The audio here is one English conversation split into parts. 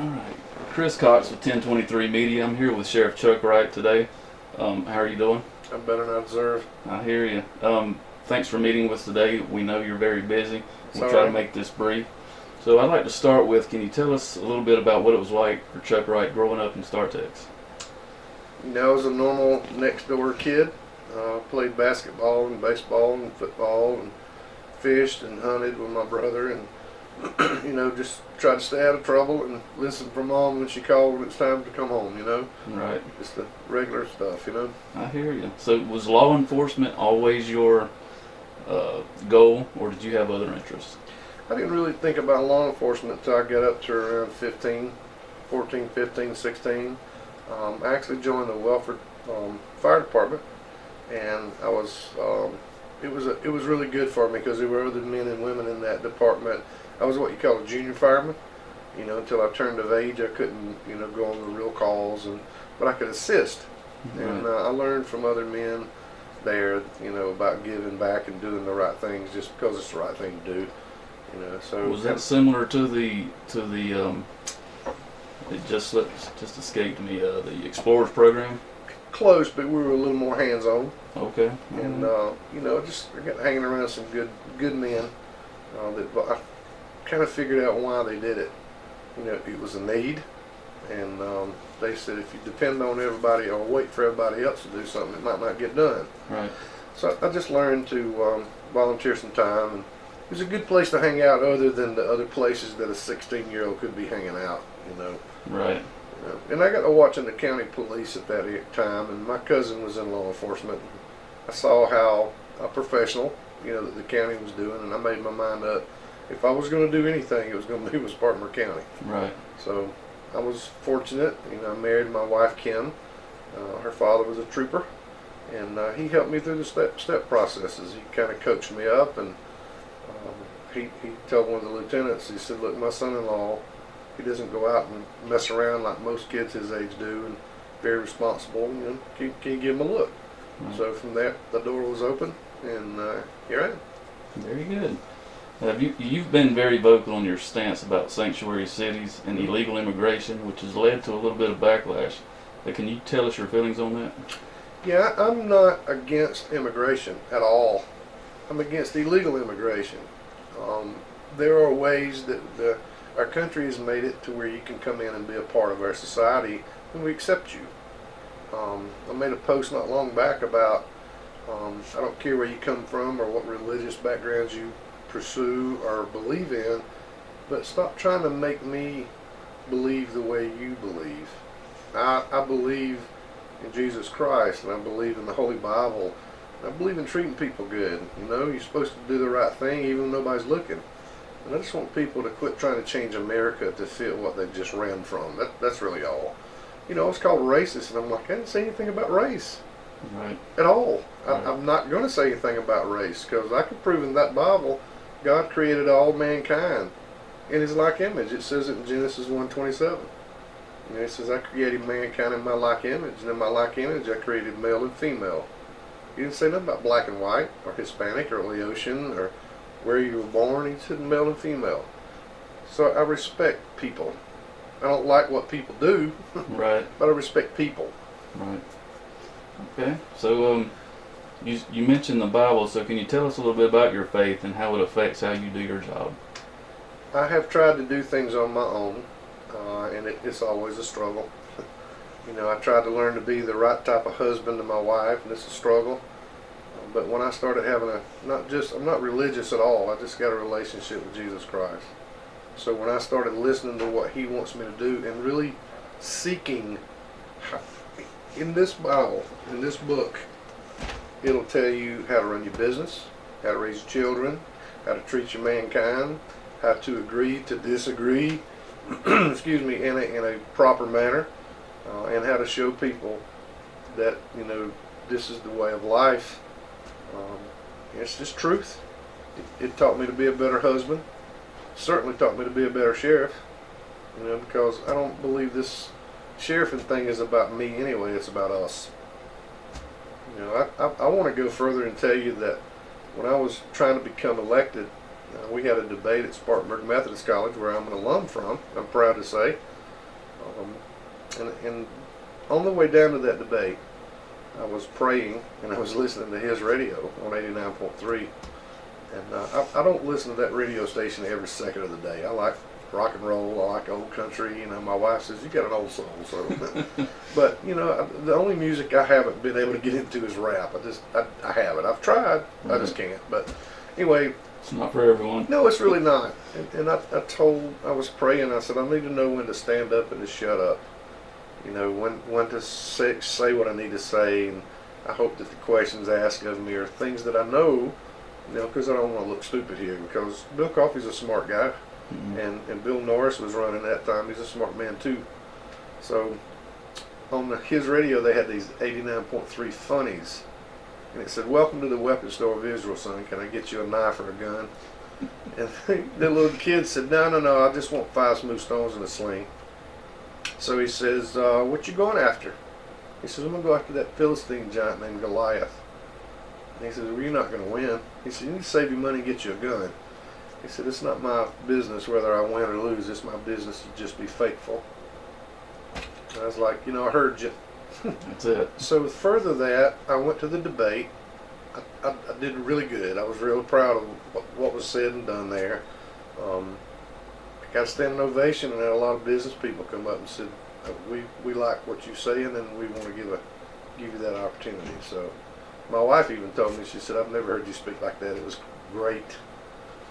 All right. Chris Cox with 1023 Media. I'm here with Sheriff Chuck Wright today. How are you doing? I'm better than I deserve. I hear you. Thanks for meeting with us today. We know you're very busy. We'll Sorry. try to make this brief. So I'd like to start with, can you tell us a little bit about what it was like for Chuck Wright growing up in StarTex? You know, I was a normal next door kid. Played basketball and baseball and football and fished and hunted with my brother and just tried to stay out of trouble and listen for mom when she called when it's time to come home, Right. Just the regular stuff, I hear you. So was law enforcement always your goal, or did you have other interests? I didn't really think about law enforcement until I got up to around 14, 15, 16. I actually joined the Welfare Fire Department, and I was it was really good for me because there were other men and women in that department. I was what you call a junior fireman, until I turned of age. I couldn't, go on the real calls, but I could assist. Right. And I learned from other men there, about giving back and doing the right things just because it's the right thing to do. So Was that similar to the it just escaped me, the Explorers program? close, but we were a little more hands-on. Okay. And I got hanging around some good men that I kind of figured out why they did it. It was a need, and they said if you depend on everybody or wait for everybody else to do something, it might not get done. Right. So I just learned to volunteer some time, and it was a good place to hang out other than the other places that a 16-year-old could be hanging out. Right. And I got to watching the county police at that time, and my cousin was in law enforcement. I saw how professional, that the county was doing, and I made my mind up. If I was going to do anything, it was going to be with Spartanburg County. Right. So I was fortunate. I married my wife, Kim. Her father was a trooper, and he helped me through the step processes. He kind of coached me up, and he told one of the lieutenants, he said, look, my son-in-law, he doesn't go out and mess around like most kids his age do, and very responsible. Can you give him a look? Right. So from there, the door was open, and here I am. Very good. You've been very vocal on your stance about sanctuary cities and illegal immigration, which has led to a little bit of backlash. Can you tell us your feelings on that? Yeah, I'm not against immigration at all. I'm against illegal immigration. There are ways that our country has made it to where you can come in and be a part of our society, and we accept you. I made a post not long back about I don't care where you come from or what religious backgrounds you pursue or believe in, but stop trying to make me believe the way you believe. I believe in Jesus Christ, and I believe in the Holy Bible, and I believe in treating people good. You're supposed to do the right thing even when nobody's looking. And I just want people to quit trying to change America to fit what they just ran from. That's really all. I was called racist, and I'm like, I didn't say anything about race. Right. At all. Right. I'm not going to say anything about race, because I can prove in that Bible God created all mankind in His like image. It says it in Genesis 1:27. It says, I created mankind in my like image, and in my like image I created male and female. He didn't say nothing about black and white, or Hispanic, or Laotian, or where you were born. He said male and female. So I respect people. I don't like what people do, Right. but I respect people. Right. Okay. So you mentioned the Bible, so can you tell us a little bit about your faith and how it affects how you do your job? I have tried to do things on my own, and it's always a struggle. I tried to learn to be the right type of husband to my wife, and it's a struggle. But when I started having I'm not religious at all. I just got a relationship with Jesus Christ. So when I started listening to what He wants me to do and really seeking, in this Bible, in this book, it'll tell you how to run your business, how to raise your children, how to treat your mankind, how to agree to disagree, excuse me, in a proper manner, and how to show people that, this is the way of life. It's just truth. It taught me to be a better husband. Certainly taught me to be a better sheriff. Because I don't believe this sheriffing thing is about me anyway. It's about us. I want to go further and tell you that when I was trying to become elected, we had a debate at Spartanburg Methodist College, where I'm an alum from, I'm proud to say. And on the way down to that debate, I was praying and I was listening to his radio on 89.3. And I don't listen to that radio station every second of the day. I like rock and roll. I like old country. You know, my wife says, you got an old soul. So, but, you know, the only music I haven't been able to get into is rap. I haven't. I've tried. I just can't. But anyway. It's not for everyone. No, it's really not. And I was praying. I said, I need to know when to stand up and to shut up. You know, when to say what I need to say. And I hope that the questions asked of me are things that I know. You know, because I don't want to look stupid here. Because Bill Coffey's a smart guy, and Bill Norris was running that time. He's a smart man too. So on his radio, they had these 89.3 funnies, and it said, "Welcome to the weapon store of Israel, son. Can I get you a knife or a gun?" And the little kid said, "No. I just want 5 smooth stones and a sling." So he says, "What you going after?" He says, "I'm gonna go after that Philistine giant named Goliath." And he says, "Well, you're not going to win." He said, "You need to save your money and get you a gun." He said, "It's not my business whether I win or lose. It's my business to just be faithful." And I was like, you know, I heard you. That's it. So further that, I went to the debate. I did really good. I was real proud of what was said and done there. I got a standing ovation, and had a lot of business people come up and said, we like what you're saying, and we want to give you that opportunity. So my wife even told me, she said, "I've never heard you speak like that. It was great."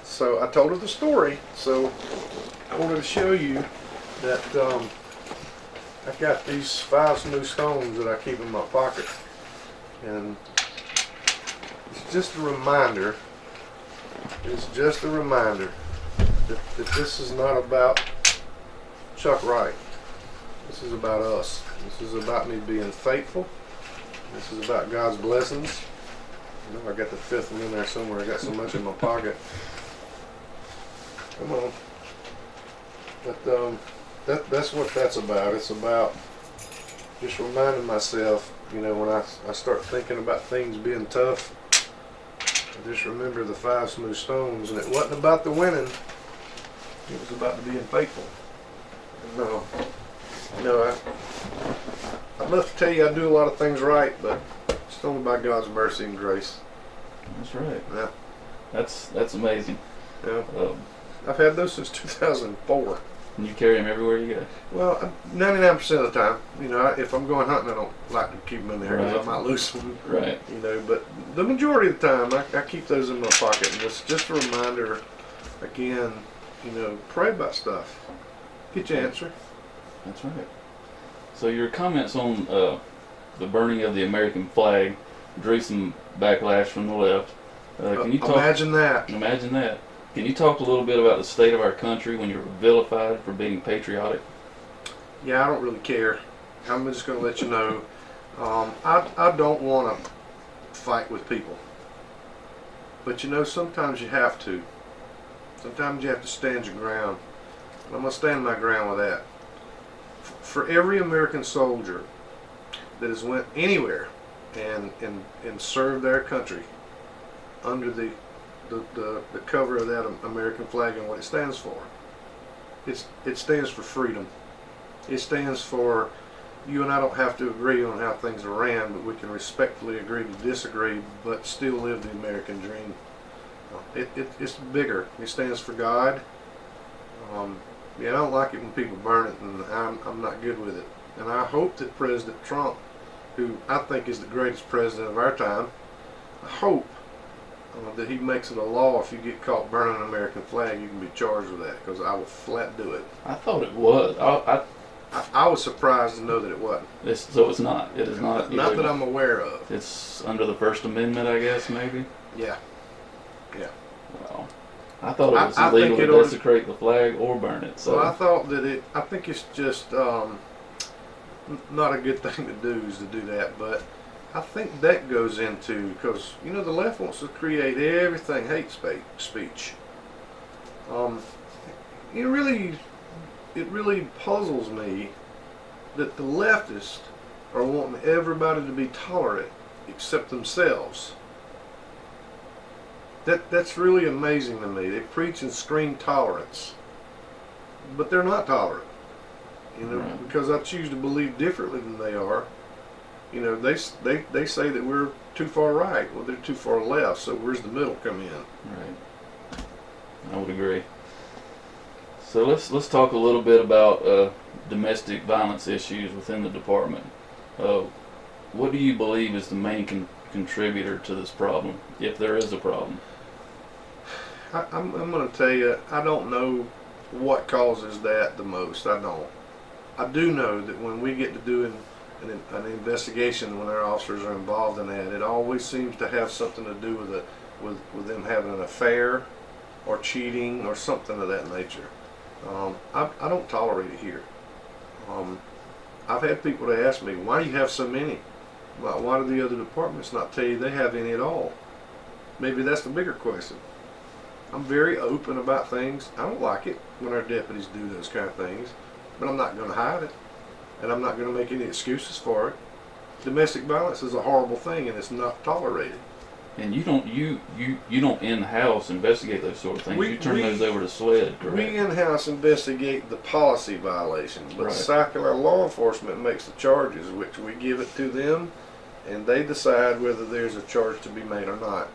So I told her the story. So I wanted to show you that I've got these 5 smooth stones that I keep in my pocket. And it's just a reminder. It's just a reminder that this is not about Chuck Wright. This is about us. This is about me being faithful. This is about God's blessings. I know I got the 5th one in there somewhere. I got so much in my pocket. Come on. But that's what that's about. It's about just reminding myself, you know, when I start thinking about things being tough, I just remember the 5 smooth stones. And it wasn't about the winning. It was about the being faithful. No. I'd love to tell you I do a lot of things right, but it's only by God's mercy and grace. That's right. Yeah. That's amazing. Yeah. I've had those since 2004. And you carry them everywhere you go? Well, 99% of the time. You know, if I'm going hunting, I don't like to keep them in there because Right. I might lose them. Right. You know, but the majority of the time, I keep those in my pocket. And it's just a reminder, again, you know, pray about stuff. Get your answer. That's right. So your comments on the burning of the American flag drew some backlash from the left. Can you talk? Imagine that. Imagine that. Can you talk a little bit about the state of our country when you're vilified for being patriotic? Yeah, I don't really care. I'm just going to let you know. I don't want to fight with people. But you know, sometimes you have to. Sometimes you have to stand your ground. And I'm going to stand my ground with that. For every American soldier that has went anywhere and served their country under the cover of that American flag and what it stands for. It stands for freedom. It stands for you and I don't have to agree on how things are ran, but we can respectfully agree to disagree, but still live the American dream. It's bigger. It stands for God. Yeah, I don't like it when people burn it, and I'm not good with it. And I hope that President Trump, who I think is the greatest president of our time, I hope that he makes it a law if you get caught burning an American flag, you can be charged with that, because I will flat do it. I thought it was. I was surprised to know that it wasn't. So it's not. It is not. Not that I'm aware of. It's under the First Amendment, I guess, maybe. Yeah. Well, I thought it was I illegal think to desecrate the flag or burn it. So well, I thought that I think it's just not a good thing to do is to do that, but I think that goes into, because you know the left wants to create everything hate speech. It really puzzles me that the leftists are wanting everybody to be tolerant except themselves. That's really amazing to me. They preach and scream tolerance, but they're not tolerant. You know, Right. because I choose to believe differently than they are. You know, they say that we're too far right. Well, they're too far left. So where's the middle come in? Right. I would agree. So let's talk a little bit about domestic violence issues within the department. Uh, what do you believe is the main contributor to this problem, if there is a problem? I'm going to tell you, I don't know what causes that the most. I don't. I do know that when we get to doing an investigation, when our officers are involved in that, it always seems to have something to do with them having an affair or cheating or something of that nature. I don't tolerate it here. I've had people that ask me, why do you have so many? Why do the other departments not tell you they have any at all? Maybe that's the bigger question. I'm very open about things. I don't like it when our deputies do those kind of things, but I'm not going to hide it, and I'm not going to make any excuses for it. Domestic violence is a horrible thing, and it's not tolerated. And you don't in-house investigate those sort of things. You turn those over to SLED, correct? We in-house investigate the policy violations, but Right. secular law enforcement makes the charges, which we give it to them, and they decide whether there's a charge to be made or not.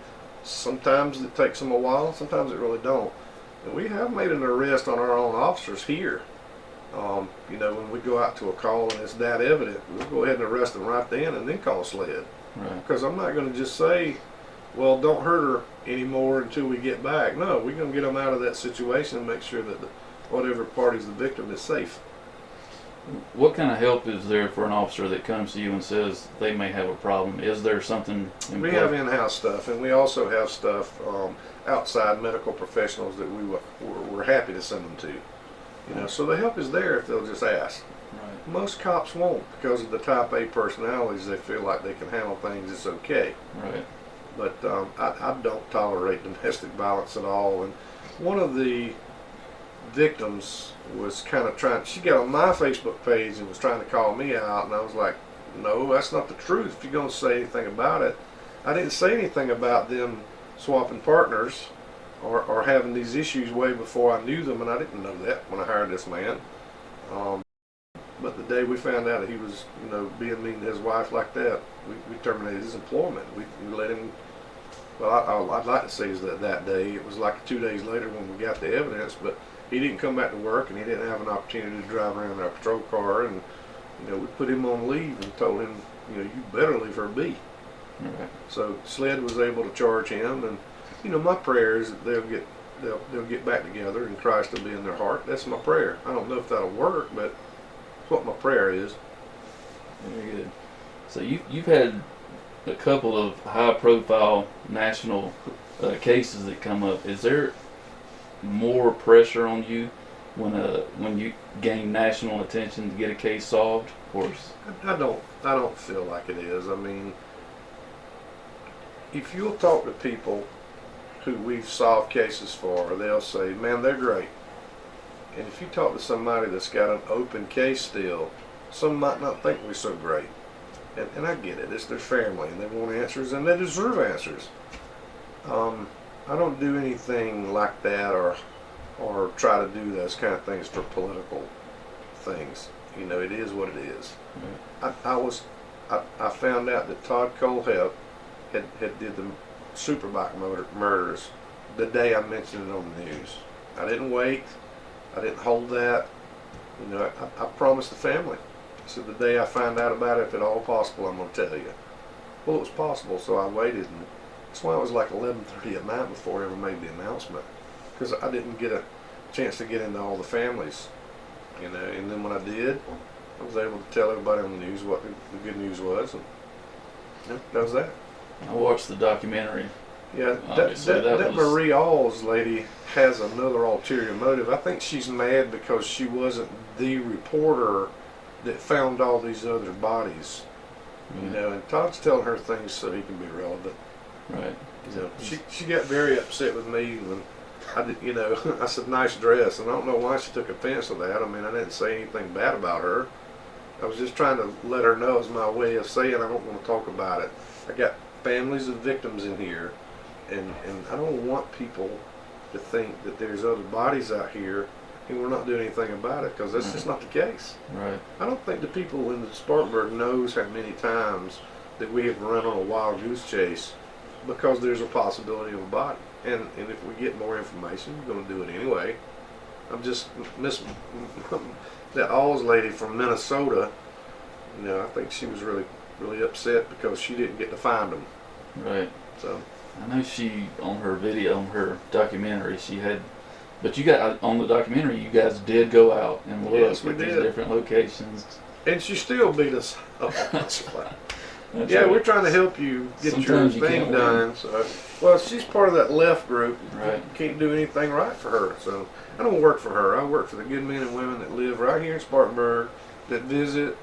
Sometimes it takes them a while, sometimes it really don't. And we have made an arrest on our own officers here. You know, when we go out to a call and it's that evident, we'll go ahead and arrest them right then and then call SLED. Right. Because I'm not going to just say, well, don't hurt her anymore until we get back. No, we're going to get them out of that situation and make sure that whatever party's the victim is safe. What kind of help is there for an officer that comes to you and says they may have a problem? Is there something in We place? have in-house stuff, and we also have stuff outside medical professionals that we're happy to send them to. You know, so the help is there if they'll just ask. Right. Most cops won't because of the type A personalities. They feel like they can handle things. It's okay. Right. But I don't tolerate domestic violence at all. And one of the victims was kind of trying, she got on my Facebook page and was trying to call me out, and I was like, no, that's not the truth. If you're going to say anything about it, I didn't say anything about them swapping partners or having these issues way before I knew them, and I didn't know that when I hired this man. But the day we found out that he was, you know, being mean to his wife like that, we terminated his employment. We let him. Well, I'd like to say is that day. It was like 2 days later when we got the evidence, but he didn't come back to work, and he didn't have an opportunity to drive around in our patrol car. And you know, we put him on leave and told him, you know, you better leave her be. Right. So SLED was able to charge him, and you know, my prayer is that they'll get back together, and Christ will be in their heart. That's my prayer. I don't know if that'll work, but it's what my prayer is. Very good. So you've had a couple of high-profile national cases that come up. Is there more pressure on you when you gain national attention to get a case solved? Or I don't feel like it is. I mean, if you'll talk to people who we've solved cases for, they'll say, man, they're great. And if you talk to somebody that's got an open case still, some might not think we're so great. And I get it. It's their family, and they want answers, and they deserve answers. I don't do anything like that or try to do those kind of things for political things. You know, it is what it is. I found out that Todd Colehep had did the Superbike murders the day I mentioned it on the news. I didn't wait. I didn't hold that. You know, I promised the family. I said the day I find out about it, if at all possible, I'm going to tell you. Well, it was possible, so I waited, and that's why it was like 11:30 at night before I ever made the announcement, because I didn't get a chance to get into all the families, you know. And then when I did, I was able to tell everybody on the news what the good news was, and that was that. I watched the documentary. Yeah, Obviously, that Marie Alls lady has another ulterior motive. I think she's mad because she wasn't the reporter that found all these other bodies. You know, and Todd's telling her things so he can be relevant. Right. You know, she got very upset with me when I did. You know, I said nice dress, and I don't know why she took offense to that. I mean, I didn't say anything bad about her. I was just trying to let her know as my way of saying I don't want to talk about it. I got families of victims in here, and I don't want people to think that there's other bodies out here and we're not doing anything about it because that's just not the case. Right. I don't think the people in the Spartanburg knows how many times that we have run on a wild goose chase because there's a possibility of a body. And if we get more information, we're going to do it anyway. I'm just, that Alls lady from Minnesota, you know, I think she was really, really upset because she didn't get to find them. Right. So I know she, on her video, on her documentary, she had, but you got, on the documentary, you guys did go out and look Yes, we at these did. different locations. and she still beat us up. That's Yeah, right. we're trying to help you get Sometimes you your thing can't win. done. So, well, she's part of that left group. Right. Can't do anything right for her. So I don't work for her. I work for the good men and women that live right here in Spartanburg, that visit,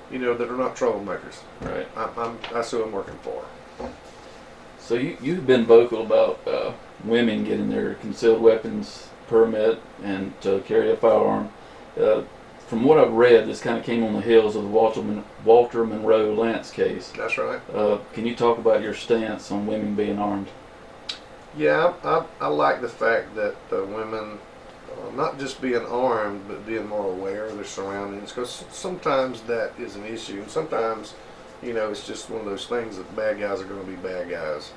you know, that are not troublemakers. Right. That's who I'm working for. So you've been vocal about women getting their concealed weapons permit and to carry a firearm. From what I've read, this kind of came on the heels of the Walter Monroe Lance case. That's right. Can you talk about your stance on women being armed? Yeah, I like the fact that women, not just being armed, but being more aware of their surroundings, because sometimes that is an issue, and sometimes, you know, it's just one of those things that bad guys are going to be bad guys.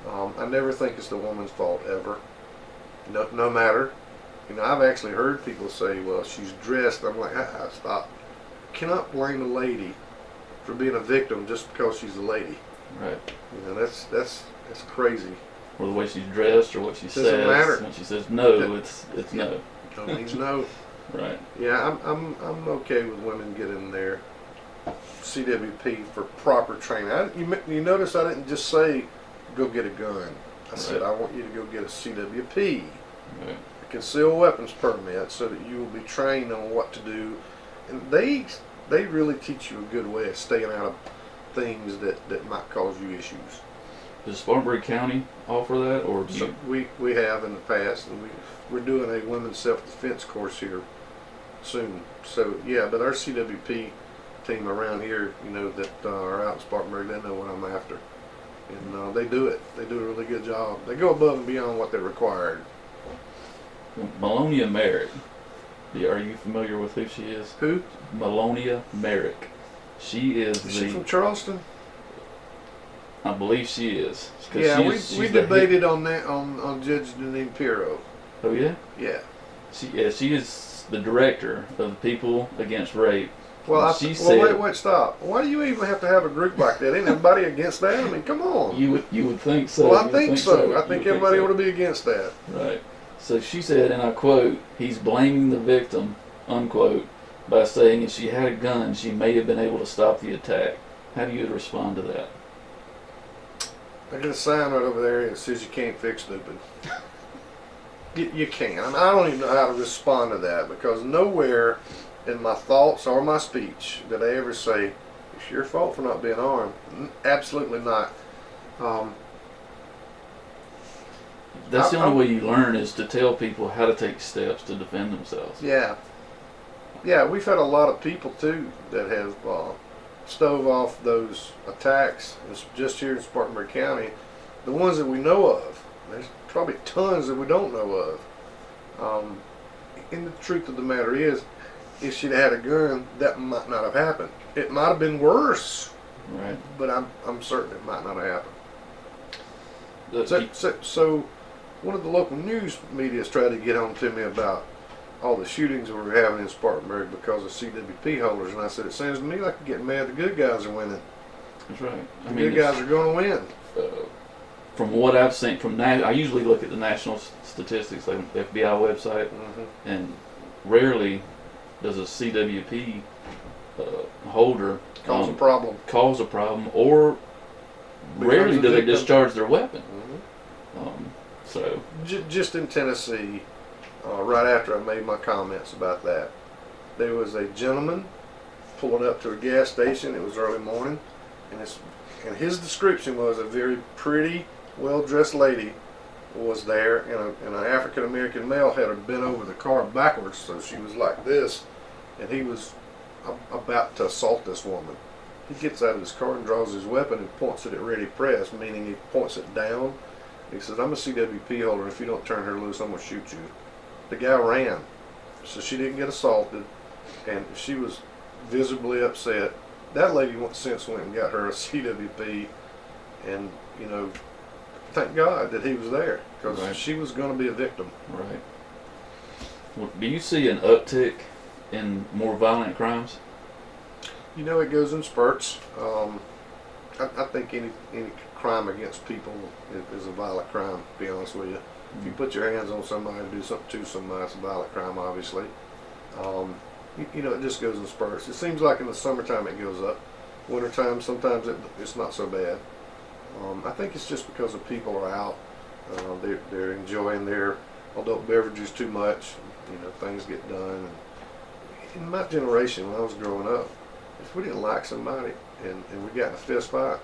I never think it's the woman's fault ever, no matter. You know, I've actually heard people say, well, she's dressed. I'm like, stop. Cannot blame a lady for being a victim just because she's a lady. Right. You know, that's crazy. Or the way she's dressed, or what she Doesn't says. matter. When she says no, it's no. No means no. Right. Yeah, I'm okay with women getting their CWP for proper training. You notice I didn't just say go get a gun. I said I want you to go get a CWP, Right. a concealed weapons permit, so that you will be trained on what to do. And they really teach you a good way of staying out of things that might cause you issues. Does Spartanburg County offer that, or do So you? we have in the past, and we're doing a women's self-defense course here soon. So yeah, but our CWP team around here, you know, that are out in Spartanburg, they know what I'm after, and they do it. They do a really good job. They go above and beyond what they're required. Melonia Merrick. Are you familiar with who she is? Who? Melonia Merrick. She is Is she from Charleston? I believe she is. 'Cause Yeah, she's we the debated on that on Judge Deneen Pirro. Oh yeah. Yeah. She is the director of People Against Rape. Well, She said, wait, stop. Why do you even have to have a group like that? Ain't everybody against that? I mean, come on. You would think so. Well, I You would think so. I You think would everybody so. ought to be against that. Right. So she said, and I quote, "He's blaming the victim," unquote, by saying if she had a gun, she may have been able to stop the attack. How do you respond to that? I got a sign right over there that says you can't fix stupid. You can't. I mean, I don't even know how to respond to that, because nowhere in my thoughts or my speech did I ever say, it's your fault for not being armed. Absolutely not. That's the only way you learn, is to tell people how to take steps to defend themselves. Yeah. Yeah, we've had a lot of people too that have stove off those attacks just here in Spartanburg County. The ones that we know of. There's probably tons that we don't know of. And the truth of the matter is, if she'd had a gun, that might not have happened. It might have been worse, Right. but I'm certain it might not have happened. The- So one of the local news media's tried to get on to me about all the shootings we were having in Spartanburg because of CWP holders, and I said, it sounds to me like you're getting mad the good guys are winning. That's right. The good guys are going to win. From what I've seen, I usually look at the national statistics, like the FBI website, and rarely does a CWP holder Cause a problem. cause a problem, or rarely do they discharge their weapon. So Just in Tennessee, right after I made my comments about that, there was a gentleman pulling up to a gas station. It was early morning, and his description was a very pretty, well-dressed lady was there, and an African-American male had her bent over the car backwards, so she was like this, and he was about to assault this woman. He gets out of his car and draws his weapon and points it at ready press, meaning he points it down. He says, I'm a CWP holder. If you don't turn her loose, I'm going to shoot you. The guy ran. so she didn't get assaulted, and she was visibly upset. That lady since went and got her a CWP, and you know, thank God that he was there, because Right. she was going to be a victim. Right. Well, do you see an uptick in more violent crimes? You know, it goes in spurts. I think any crime against people is a violent crime, to be honest with you. If you put your hands on somebody and do something to somebody, it's a violent crime, obviously. You know, it just goes in spurts. It seems like in the summertime it goes up. Wintertime, sometimes it's not so bad. I think it's just because the people are out. They're enjoying their adult beverages too much. You know, things get done. In my generation, when I was growing up, if we didn't like somebody and we got in a fist fight,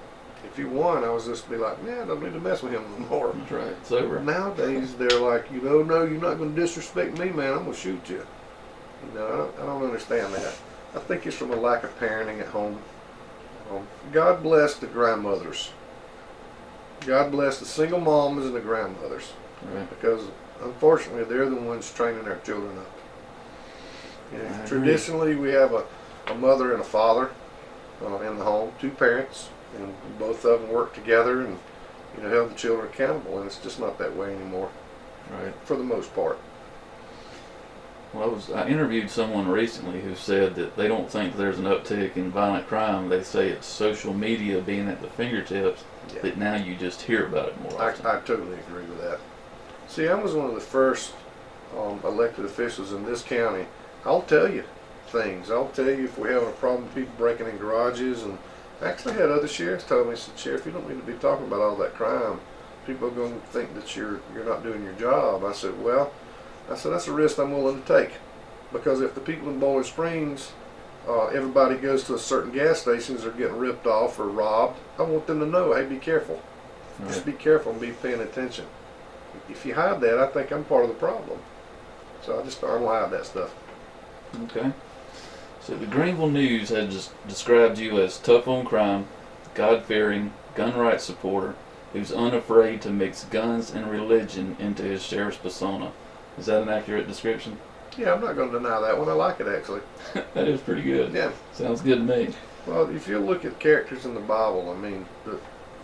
if he won, I was just be like, man, I don't need to mess with him no more. That's right. It's over. Nowadays, they're like, you know, no, you're not going to disrespect me, man. I'm going to shoot you. You know, I don't understand that. I think it's from a lack of parenting at home. God bless the grandmothers. God bless the single moms and the grandmothers. Right. Because, unfortunately, they're the ones training their children up. You know, I agree. traditionally, we have a mother and a father in the home, two parents, and both of them work together and, you know, held the children accountable, and it's just not that way anymore, Right. for the most part. Well, I interviewed someone recently who said that they don't think there's an uptick in violent crime. They say it's social media being at the fingertips Yeah. that now you just hear about it more I often. totally agree with that. See, I was one of the first elected officials in this county. I'll tell you things. I'll tell you if we're having a problem with people breaking in garages. And I actually had other sheriffs tell me, said, Sheriff, you don't need to be talking about all that crime. People are going to think that you're not doing your job. I said, well, that's a risk I'm willing to take. Because if the people in Bowling Springs, everybody goes to a certain gas stations, are getting ripped off or robbed, I want them to know, hey, be careful. Right. Just be careful and be paying attention. If you hide that, I think I'm part of the problem. So I don't hide that stuff. Okay. So the Greenville News had just described you as tough on crime, God-fearing, gun rights supporter, who's unafraid to mix guns and religion into his sheriff's persona. Is that an accurate description? Yeah, I'm not going to deny that one. I like it, actually. That is pretty good. Yeah. Sounds good to me. Well, if you look at characters in the Bible, I mean,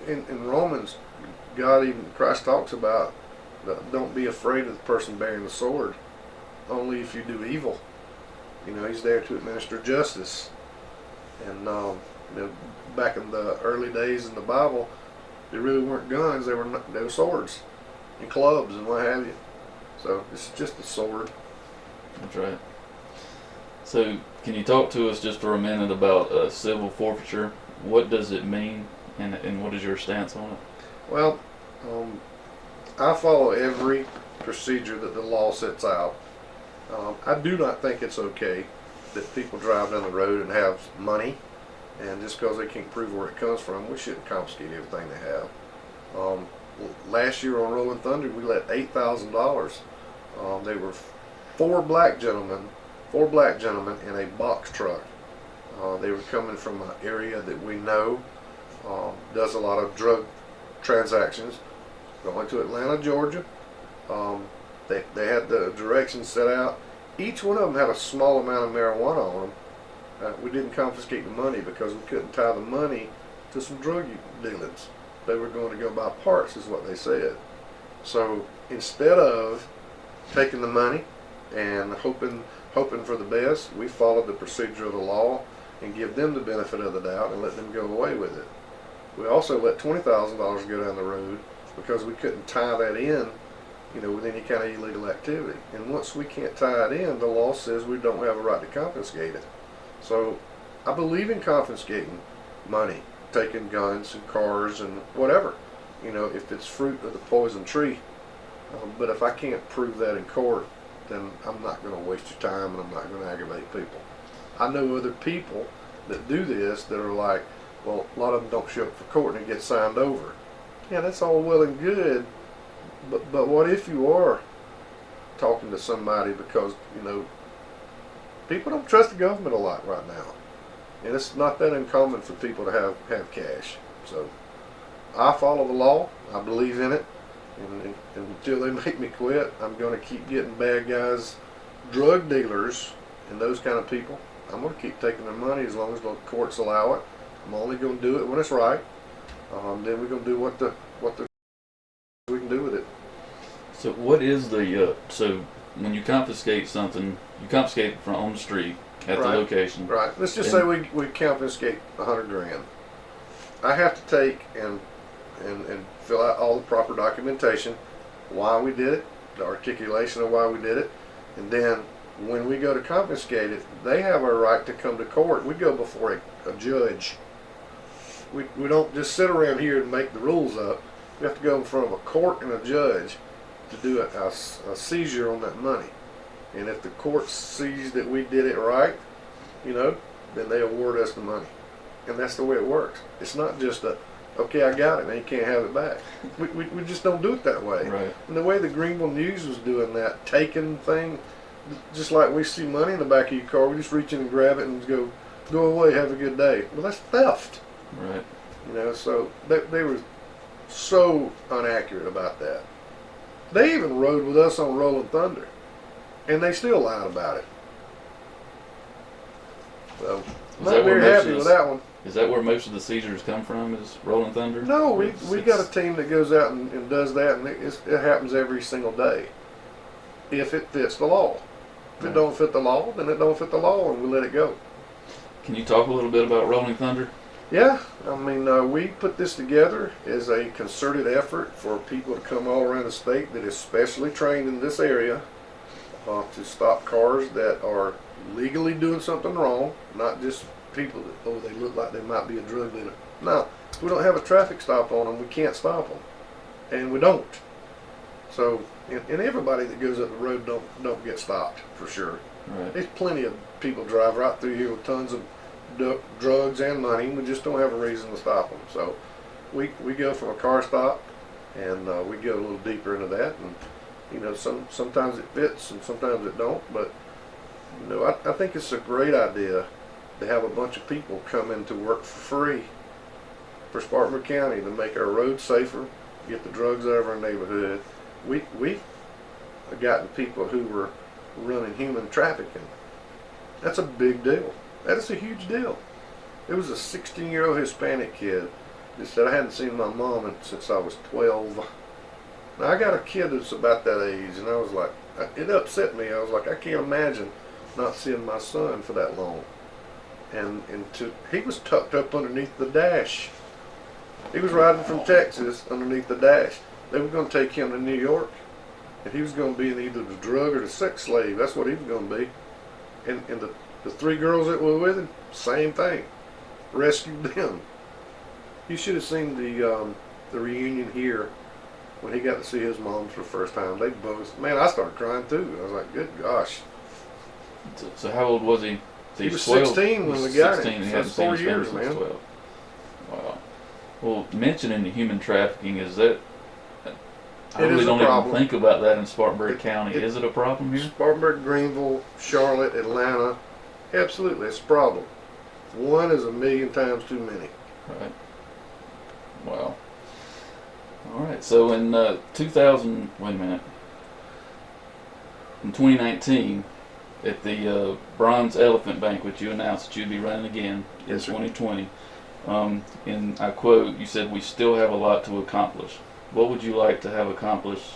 in Romans, Christ talks about don't be afraid of the person bearing the sword, only if you do evil. You know, he's there to administer justice. And you know, back in the early days in the Bible, they really weren't guns; they were swords and clubs and what have you. So it's just a sword. That's right. So can you talk to us just for a minute about civil forfeiture? What does it mean, and what is your stance on it? Well, I follow every procedure that the law sets out. I do not think it's okay that people drive down the road and have money, and just because they can't prove where it comes from, we shouldn't confiscate everything they have. Last year on Rolling Thunder, we let $8,000. They were four black gentlemen in a box truck. They were coming from an area that we know does a lot of drug transactions, going to Atlanta, Georgia. They had the directions set out. Each one of them had a small amount of marijuana on them. We didn't confiscate the money because we couldn't tie the money to some drug dealings. They were going to go buy parts, is what they said. So instead of taking the money and hoping for the best, we followed the procedure of the law and give them the benefit of the doubt and let them go away with it. We also let $20,000 go down the road because we couldn't tie that in, you know, with any kind of illegal activity. And once we can't tie it in, the law says we don't have a right to confiscate it. So I believe in confiscating money, taking guns and cars and whatever, you know, if it's fruit of the poison tree. But if I can't prove that in court, then I'm not going to waste your time and I'm not going to aggravate people. I know other people that do this that are like, well, a lot of them don't show up for court and it gets signed over. Yeah, that's all well and good, but what if you are talking to somebody because, you know, people don't trust the government a lot right now. And it's not that uncommon for people to have cash. So I follow the law. I believe in it. And until they make me quit, I'm going to keep getting bad guys drug dealers and those kind of people, I'm going to keep taking their money as long as the courts allow it. I'm only going to do it when it's right. Then we're going to do what we can do with it. So what is the so when you confiscate something, you confiscate it from on the street at the Right. location. Right. Let's just say we confiscate $100,000. I have to take and fill out all the proper documentation, why we did it, the articulation of why we did it, and then when we go to confiscate it, they have a right to come to court. We go before a judge. We don't just sit around here and make the rules up. We have to go in front of a court and a judge to do a seizure on that money. And if the court sees that we did it right, then they award us the money. And that's the way it works. It's not just okay, I got it, and you can't have it back. We just don't do it that way. Right. And the way the Greenville News was doing that taking thing, just like we see money in the back of your car, we just reach in and grab it and go away, have a good day. Well, that's theft. Right. So they were so inaccurate about that. They even rode with us on Rolling Thunder, and they still lied about it. So, not very happy with that one. Is that where most of the seizures come from? Is Rolling Thunder? No, we got a team that goes out and does that, and it happens every single day. If it fits the law. If it don't fit the law, then it don't fit the law, and we let it go. Can you talk a little bit about Rolling Thunder? Yeah, I mean, we put this together as a concerted effort for people to come all around the state that is specially trained in this area to stop cars that are legally doing something wrong, not just people that, they look like they might be a drug dealer. No, we don't have a traffic stop on them. We can't stop them, and we don't. So, and everybody that goes up the road don't get stopped for sure. Right. There's plenty of people drive right through here with tons of drugs and money. We just don't have a reason to stop them. So, we go from a car stop, and we go a little deeper into that, and sometimes it fits and sometimes it don't. But I think it's a great idea to have a bunch of people come in to work for free for Spartanburg County to make our roads safer, get the drugs out of our neighborhood. We've gotten people who were running human trafficking. That's a big deal. That is a huge deal. It was a 16-year-old Hispanic kid that said, I hadn't seen my mom since I was 12. Now, I got a kid that's about that age, and I was like, it upset me. I was like, I can't imagine not seeing my son for that long. And he was tucked up underneath the dash. He was riding from Texas underneath the dash. They were going to take him to New York, and he was going to be in either the drug or the sex slave. That's what he was going to be. And the three girls that were with him, same thing. Rescued them. You should have seen the reunion here when he got to see his mom for the first time. They both, man, I started crying too. I was like, good gosh. So how old was he? He was 16 when we got him. He That's hadn't seen 4 his years, family since man. 12. Wow. Well, mentioning the human trafficking, is that... I It really is a don't even problem. think about that in Spartanburg County. Is it a problem here? Spartanburg, Greenville, Charlotte, Atlanta, absolutely, it's a problem. One is 1,000,000 times too many. Right. Wow. All right. So in 2000, wait a minute. In 2019, at the Bronze Elephant Banquet, you announced that you'd be running again in Yes, sir. 2020. And I quote, you said, "We still have a lot to accomplish." What would you like to have accomplished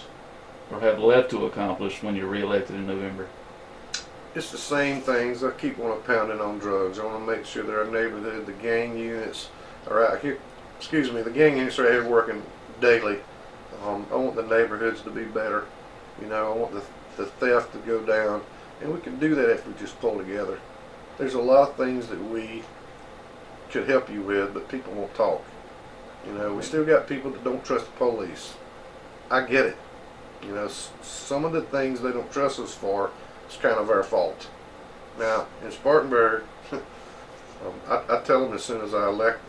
or have left to accomplish when you're reelected in November? It's the same things. I keep wanting to pound in on drugs. I want to make sure that our neighborhood, the gang units are out here. The gang units are out here working daily. I want the neighborhoods to be better. I want the theft to go down. And we can do that if we just pull together. There's a lot of things that we could help you with, but people won't talk. We still got people that don't trust the police. I get it. Some of the things they don't trust us for is kind of our fault. Now, in Spartanburg, I tell them as soon as I elect,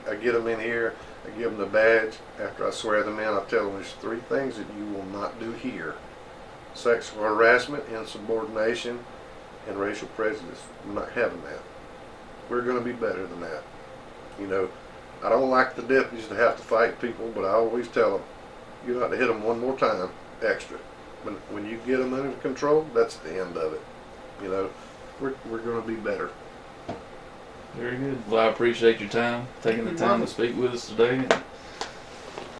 I get them in here, I give them the badge. After I swear them in, I tell them there's 3 things that you will not do here. Sexual harassment, insubordination, and racial prejudice. I'm not having that. We're going to be better than that. I don't like the deputies to have to fight people, but I always tell them, you have to hit them one more time extra. When you get them under control, that's the end of it. You know, we're going to be better. Very good. Well, I appreciate your time, taking the You're time welcome. to speak with us today.